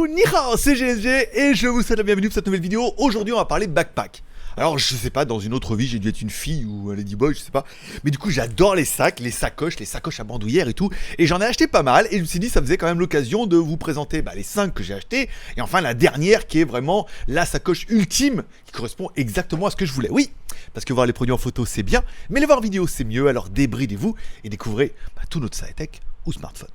Ni hao, c'est GSG et je vous souhaite la bienvenue pour cette nouvelle vidéo. Aujourd'hui on va parler backpack. Alors je sais pas, dans une autre vie j'ai dû être une fille ou un ladyboy, je sais pas. Mais du coup j'adore les sacs, les sacoches à bandoulière et tout. Et j'en ai acheté pas mal et je me suis dit ça faisait quand même l'occasion de vous présenter les 5 que j'ai achetés. Et enfin la dernière qui est vraiment la sacoche ultime qui correspond exactement à ce que je voulais. Oui, parce que voir les produits en photo c'est bien, mais les voir en vidéo c'est mieux. Alors débridez-vous et découvrez tout notre high-tech ou smartphone.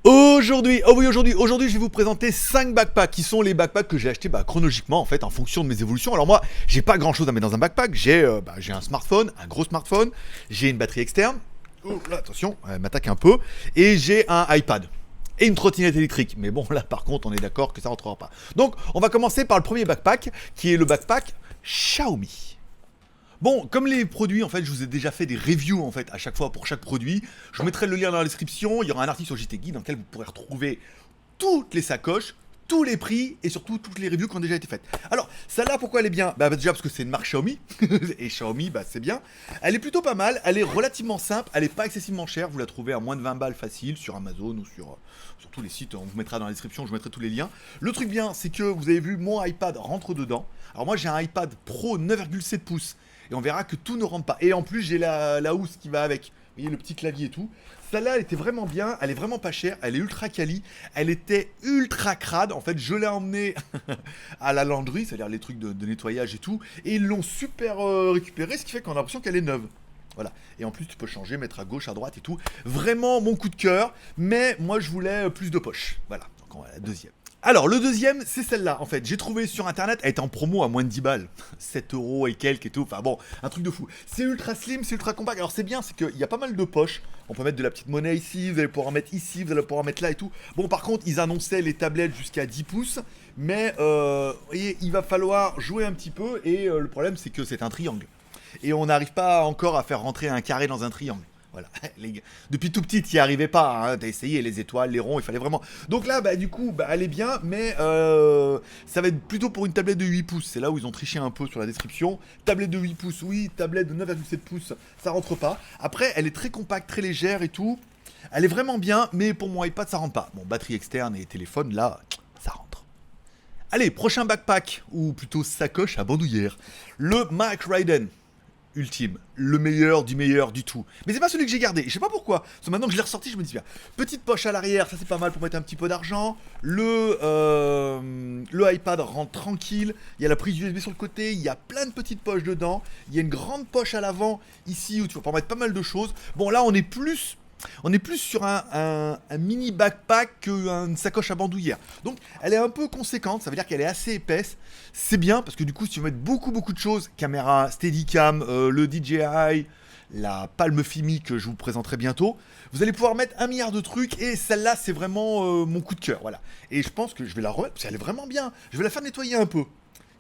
Aujourd'hui, je vais vous présenter 5 backpacks qui sont les backpacks que j'ai achetés chronologiquement en fait en fonction de mes évolutions. Alors moi, j'ai pas grand chose à mettre dans un backpack, j'ai un smartphone, un gros smartphone, j'ai une batterie externe, oh là attention, elle m'attaque un peu, et j'ai un iPad. Et une trottinette électrique. Mais bon là par contre on est d'accord que ça rentrera pas. Donc on va commencer par le premier backpack qui est le backpack Xiaomi. Bon, comme les produits, en fait, je vous ai déjà fait des reviews, en fait, à chaque fois pour chaque produit. Je vous mettrai le lien dans la description. Il y aura un article sur JT Geek dans lequel vous pourrez retrouver toutes les sacoches, tous les prix et surtout toutes les reviews qui ont déjà été faites. Alors, celle-là, pourquoi elle est bien ? Déjà parce que c'est une marque Xiaomi. Et Xiaomi, c'est bien. Elle est plutôt pas mal. Elle est relativement simple. Elle n'est pas excessivement chère. Vous la trouvez à moins de 20 balles facile sur Amazon ou sur tous les sites. On vous mettra dans la description. Je vous mettrai tous les liens. Le truc bien, c'est que vous avez vu, mon iPad rentre dedans. Alors moi, j'ai un iPad Pro 9,7 pouces. Et on verra que tout ne rentre pas. Et en plus, j'ai la housse qui va avec. Vous voyez, le petit clavier et tout. Celle-là, elle était vraiment bien. Elle est vraiment pas chère. Elle est ultra quali. Elle était ultra crade. En fait, je l'ai emmenée à la launderie, c'est-à-dire les trucs de nettoyage et tout. Et ils l'ont super récupérée, ce qui fait qu'on a l'impression qu'elle est neuve. Voilà. Et en plus, tu peux changer, mettre à gauche, à droite et tout. Vraiment mon coup de cœur. Mais moi, je voulais plus de poches. Voilà. Donc, on va à la deuxième. Alors, le deuxième, c'est celle-là, en fait. J'ai trouvé sur internet, elle était en promo à moins de 10 balles. 7 € et quelques et tout. Enfin bon, un truc de fou. C'est ultra slim, c'est ultra compact. Alors, c'est bien, c'est qu'il y a pas mal de poches. On peut mettre de la petite monnaie ici, vous allez pouvoir en mettre ici, vous allez pouvoir en mettre là et tout. Bon, par contre, ils annonçaient les tablettes jusqu'à 10 pouces. Mais, vous voyez, il va falloir jouer un petit peu. Et le problème, c'est que c'est un triangle. Et on n'arrive pas encore à faire rentrer un carré dans un triangle. Voilà, les gars. Depuis tout petit, t'y arrivais pas, hein. T'as essayé les étoiles, les ronds, il fallait vraiment... Donc là, du coup, elle est bien, mais ça va être plutôt pour une tablette de 8 pouces. C'est là où ils ont triché un peu sur la description. Tablette de 8 pouces, oui. Tablette de 9,7 pouces, ça rentre pas. Après, elle est très compacte, très légère et tout. Elle est vraiment bien, mais pour mon iPad, ça rentre pas. Bon, batterie externe et téléphone, là, ça rentre. Allez, prochain backpack, ou plutôt sacoche à bandoulière. Le Mac Raiden. Ultime, le meilleur du tout. Mais c'est pas celui que j'ai gardé, je sais pas pourquoi. Parce que maintenant que je l'ai ressorti, je me dis bien. Petite poche à l'arrière, ça c'est pas mal pour mettre un petit peu d'argent. Le iPad rentre tranquille. Il y a la prise USB sur le côté, il y a plein de petites poches dedans. Il y a une grande poche à l'avant ici où tu vas pouvoir mettre pas mal de choses. Bon là on est plus sur un mini backpack qu'une sacoche à bandoulière. Donc elle est un peu conséquente, ça veut dire qu'elle est assez épaisse. C'est bien parce que du coup si tu veux mettre beaucoup de choses, caméra, Steadicam, le DJI, la Palm Fimi que je vous présenterai bientôt, vous allez pouvoir mettre 1 milliard de trucs et celle-là c'est vraiment mon coup de cœur. Voilà. Et je pense que je vais la remettre parce qu'elle est vraiment bien. Je vais la faire nettoyer un peu.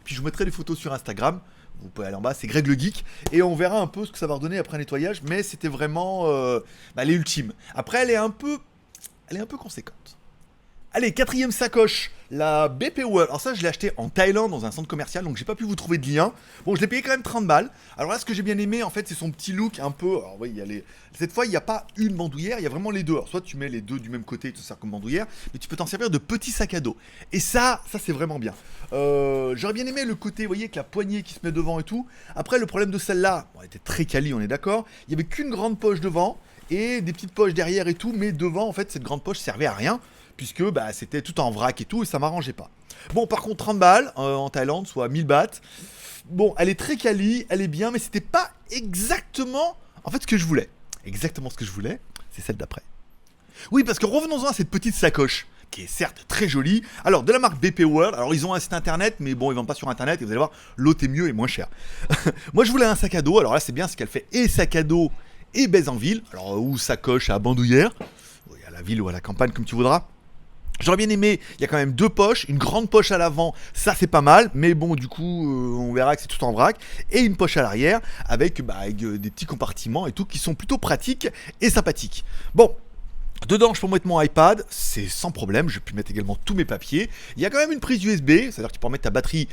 Puis je vous mettrai des photos sur Instagram. Vous pouvez aller en bas, c'est Greg le Geek. Et on verra un peu ce que ça va redonner après un nettoyage. Mais c'était vraiment les ultimes. Après, elle est un peu conséquente. Allez, 4e sacoche, la BP World. Alors ça, je l'ai acheté en Thaïlande dans un centre commercial, donc j'ai pas pu vous trouver de lien. Bon, je l'ai payé quand même 30 balles. Alors là, ce que j'ai bien aimé, en fait, c'est son petit look un peu... Alors oui, cette fois, il n'y a pas une bandoulière, il y a vraiment les deux. Alors soit tu mets les deux du même côté et tu te sers comme bandoulière, mais tu peux t'en servir de petits sacs à dos. Et ça c'est vraiment bien. J'aurais bien aimé le côté, vous voyez, avec la poignée qui se met devant et tout. Après, le problème de celle-là, elle était très quali, on est d'accord. Il y avait qu'une grande poche devant et des petites poches derrière et tout, mais devant, en fait, cette grande poche servait à rien. Puisque c'était tout en vrac et tout, et ça m'arrangeait pas. Bon, par contre, 30 balles en Thaïlande, soit 1000 bahts. Bon, elle est très quali, elle est bien, mais c'était pas exactement, en fait, ce que je voulais. Exactement ce que je voulais, c'est celle d'après. Oui, parce que revenons-en à cette petite sacoche, qui est certes très jolie. Alors, de la marque BP World, alors ils ont un site internet, mais bon, ils vendent pas sur internet, et vous allez voir, l'autre est mieux et moins cher. Moi, je voulais un sac à dos, alors là, c'est bien, c'est qu'elle fait et sac à dos et baise en ville, alors ou sacoche à bandoulière, à la ville ou à la campagne, comme tu voudras. J'aurais bien aimé, il y a quand même 2 poches, une grande poche à l'avant, ça c'est pas mal, mais bon du coup on verra que c'est tout en vrac, et une poche à l'arrière avec des petits compartiments et tout qui sont plutôt pratiques et sympathiques. Bon, dedans je peux mettre mon iPad, c'est sans problème, je peux mettre également tous mes papiers, il y a quand même une prise USB, c'est-à-dire que tu peux mettre ta batterie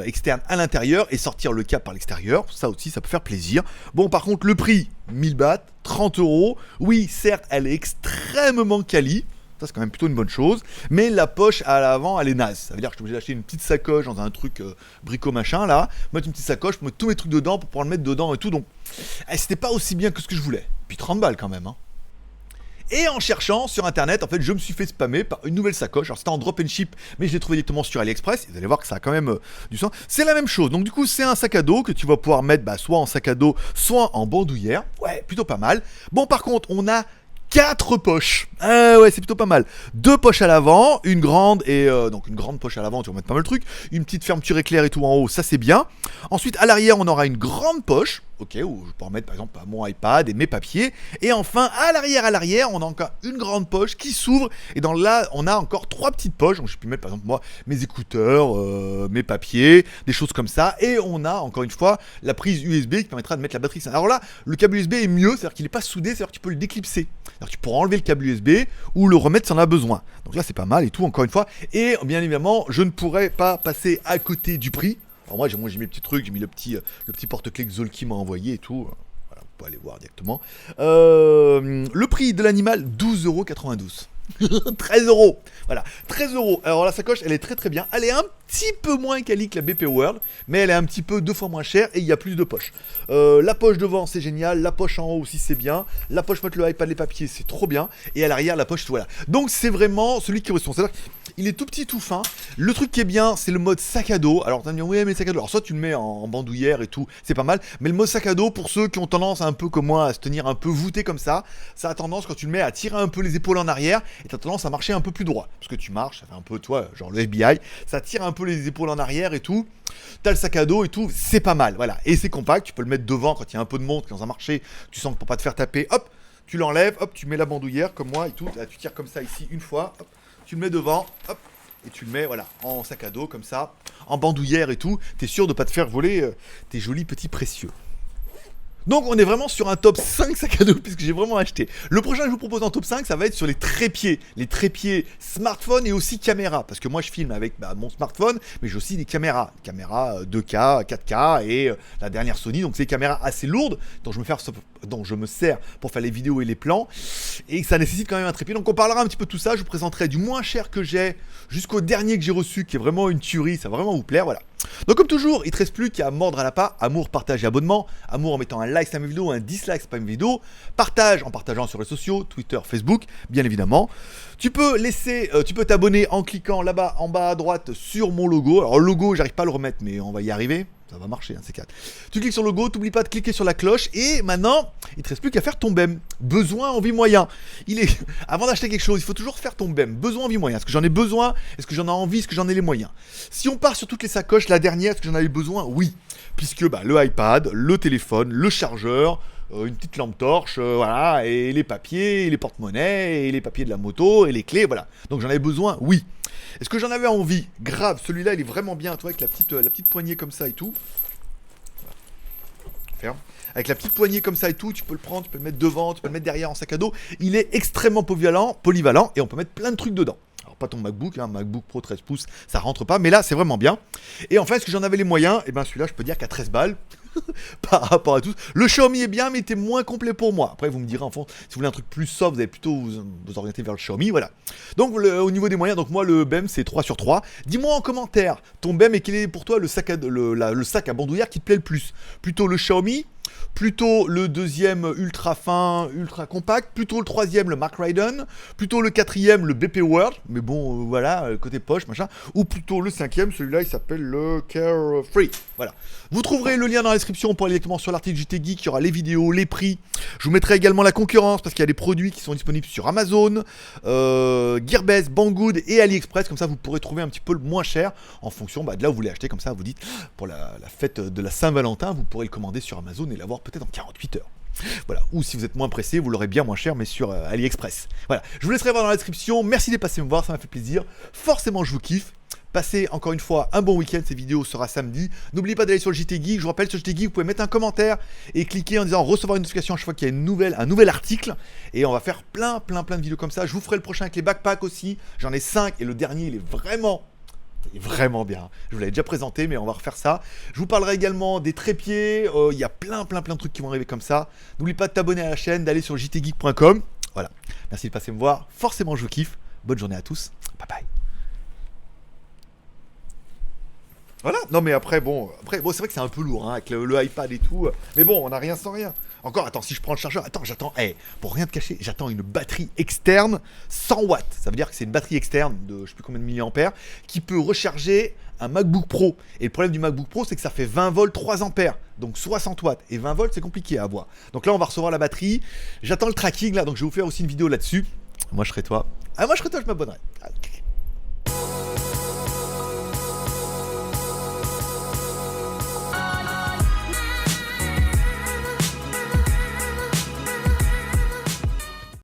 externe à l'intérieur et sortir le câble par l'extérieur, ça aussi ça peut faire plaisir. Bon par contre le prix, 1000 bahts, 30 €, oui certes elle est extrêmement quali. Ça, c'est quand même plutôt une bonne chose. Mais la poche à l'avant, elle est naze. Ça veut dire que je suis obligé d'acheter une petite sacoche dans un truc brico machin là, mettre une petite sacoche, mettre tous mes trucs dedans pour pouvoir le mettre dedans et tout. Donc, c'était pas aussi bien que ce que je voulais. Puis 30 balles quand même, hein. Et en cherchant sur internet, en fait, je me suis fait spammer par une nouvelle sacoche. Alors c'était en drop and ship, mais je l'ai trouvé directement sur AliExpress. Vous allez voir que ça a quand même du sens. C'est la même chose. Donc du coup, c'est un sac à dos que tu vas pouvoir mettre soit en sac à dos, soit en bandoulière. Ouais, plutôt pas mal. Bon, par contre, on a 4 poches. Ouais, c'est plutôt pas mal. 2 poches à l'avant, une grande et donc une grande poche à l'avant, tu vas mettre pas mal de trucs. Une petite fermeture éclair et tout en haut, ça c'est bien. Ensuite, à l'arrière, on aura une grande poche. Ok, où je peux mettre par exemple mon iPad et mes papiers. Et enfin, à l'arrière, on a encore une grande poche qui s'ouvre. Et dans là, on a encore 3 petites poches. Donc je peux mettre par exemple moi mes écouteurs, mes papiers, des choses comme ça. Et on a encore une fois la prise USB qui permettra de mettre la batterie. Alors là, le câble USB est mieux, c'est-à-dire qu'il n'est pas soudé, c'est-à-dire que tu peux le déclipser. Alors tu pourras enlever le câble USB ou le remettre si on a besoin. Donc là, c'est pas mal et tout, encore une fois. Et bien évidemment, je ne pourrais pas passer à côté du prix. Alors moi j'ai mes petits trucs, j'ai mis le petit porte-clés que Zolki m'a envoyé et tout. Voilà, on peut aller voir directement. Le prix de l'animal, 12,92 €. 13 €. Voilà, 13 €. Alors la sacoche, elle est très très bien. Elle est un petit peu moins quali que la BP World, mais elle est un petit peu 2 fois moins chère et il y a plus de poches. La poche devant, c'est génial. La poche en haut aussi, c'est bien. La poche mettre le iPad, les papiers, c'est trop bien. Et à l'arrière, la poche, voilà. Donc c'est vraiment celui qui correspond. C'est-à-dire qu'il est tout petit, tout fin. Le truc qui est bien, c'est le mode sac à dos. Alors, tu vas me dire, oui, mais le sac à dos. Alors, soit tu le mets en bandoulière et tout, c'est pas mal. Mais le mode sac à dos, pour ceux qui ont tendance, un peu comme moi, à se tenir un peu voûté comme ça a tendance, quand tu le mets, à tirer un peu les épaules en arrière et tu as tendance à marcher un peu plus droit. Parce que tu marches, ça fait un peu, toi, genre le FBI, ça tire un peu les épaules en arrière et tout. T'as le sac à dos et tout, c'est pas mal. Voilà. Et c'est compact, tu peux le mettre devant quand il y a un peu de monde, dans un marché, tu sens que pour pas te faire taper, hop, tu l'enlèves, hop, tu mets la bandoulière comme moi et tout. Là, tu tires comme ça ici une fois, hop, tu le mets devant, hop. Et tu le mets, voilà, en sac à dos, comme ça, en bandoulière et tout. T'es sûr de pas te faire voler tes jolis petits précieux. Donc on est vraiment sur un top 5 sac à dos puisque j'ai vraiment acheté. Le prochain que je vous propose en top 5, ça va être sur les trépieds. Les trépieds smartphone et aussi caméra. Parce que moi je filme avec mon smartphone, mais j'ai aussi des caméras. Caméras 2K, 4K et la dernière Sony. Donc c'est des caméras assez lourdes dont je me sers pour faire les vidéos et les plans. Et ça nécessite quand même un trépied. Donc on parlera un petit peu de tout ça. Je vous présenterai du moins cher que j'ai jusqu'au dernier que j'ai reçu qui est vraiment une tuerie. Ça va vraiment vous plaire, voilà. Donc comme toujours, il te reste plus qu'à mordre à l'appât. Amour, partage et abonnement. Amour en mettant un like sur mes vidéos, un dislike sur mes vidéos. Partage en partageant sur les sociaux, Twitter, Facebook, bien évidemment. Tu peux t'abonner en cliquant là-bas en bas à droite sur mon logo. Alors le logo, j'arrive pas à le remettre, mais on va y arriver. Ça va marcher, hein, c'est 4. Tu cliques sur le logo, t'oublies pas de cliquer sur la cloche. Et maintenant, il te reste plus qu'à faire ton BEM. Besoin, envie, moyen. Avant d'acheter quelque chose, il faut toujours faire ton BEM. Besoin, envie, moyen. Est-ce que j'en ai besoin? Est-ce que j'en ai envie? Est-ce que j'en ai les moyens? Si on part sur toutes les sacoches, la dernière, est-ce que j'en avais besoin? Oui. Puisque le iPad, le téléphone, le chargeur, une petite lampe torche, voilà, et les papiers, et les porte-monnaies, et les papiers de la moto, et les clés, voilà. Donc j'en avais besoin? Oui. Est-ce que j'en avais envie? Grave, celui-là il est vraiment bien, toi, avec la petite poignée comme ça et tout. Ferme. Avec la petite poignée comme ça et tout, tu peux le prendre, tu peux le mettre devant, tu peux le mettre derrière en sac à dos. Il est extrêmement polyvalent et on peut mettre plein de trucs dedans. Alors pas ton MacBook, MacBook Pro 13 pouces, ça rentre pas, mais là c'est vraiment bien. Et enfin, est-ce que j'en avais les moyens? Et bien celui-là, je peux dire qu'à 13 balles, par rapport à tous. Le Xiaomi est bien, mais était moins complet pour moi. Après, vous me direz, en fond, si vous voulez un truc plus soft, vous allez plutôt vous orienter vers le Xiaomi, voilà. Donc, au niveau des moyens, donc moi, le BEM, c'est 3 sur 3. Dis-moi en commentaire, ton BEM et quel est pour toi le sac à bandoulière qui te plaît le plus? Plutôt le Xiaomi? Plutôt le deuxième ultra fin, ultra compact, plutôt le troisième le Mark Ryden, plutôt le quatrième le BP World, mais bon voilà, côté poche, machin, ou plutôt le cinquième, celui-là il s'appelle le Carefree. Voilà. Vous trouverez le lien dans la description pour aller directement sur l'article JT Geek, il y aura les vidéos, les prix. Je vous mettrai également la concurrence parce qu'il y a des produits qui sont disponibles sur Amazon, Gearbest, Banggood et AliExpress, comme ça vous pourrez trouver un petit peu le moins cher en fonction de là où vous voulez acheter, comme ça vous dites pour la fête de la Saint-Valentin, vous pourrez le commander sur Amazon et l'avoir peut-être en 48 heures. Voilà, ou si vous êtes moins pressé, vous l'aurez bien moins cher, mais sur AliExpress. Voilà, je vous laisserai voir dans la description. Merci d'être passé me voir, ça m'a fait plaisir. Forcément, je vous kiffe. Passez encore une fois un bon week-end, cette vidéo sera samedi. N'oubliez pas d'aller sur le JT Geek. Je vous rappelle, sur le JT Geek, vous pouvez mettre un commentaire et cliquer en disant recevoir une notification à chaque fois qu'il y a un nouvel article. Et on va faire plein de vidéos comme ça. Je vous ferai le prochain avec les backpacks aussi. J'en ai 5 et le dernier, il est vraiment bien. Je vous l'avais déjà présenté, mais on va refaire ça. Je vous parlerai également des trépieds. Il y a plein de trucs qui vont arriver comme ça. N'oublie pas de t'abonner à la chaîne, d'aller sur jtgeek.com. Voilà. Merci de passer me voir. Forcément, je vous kiffe. bonne journée à tous. Bye bye. Voilà, non mais après bon c'est vrai que c'est un peu lourd hein, avec le iPad et tout, mais bon on a rien sans rien. Encore, attends, si je prends le chargeur, j'attends, pour rien te cacher, j'attends une batterie externe 100 watts, ça veut dire que c'est une batterie externe de je sais plus combien de milliampères qui peut recharger un MacBook Pro. Et le problème du MacBook Pro c'est que ça fait 20 volts 3 ampères, donc 60 watts, et 20 volts c'est compliqué à avoir. Donc là on va recevoir la batterie, j'attends le tracking là, donc je vais vous faire aussi une vidéo là-dessus. Moi je serai toi, je m'abonnerai.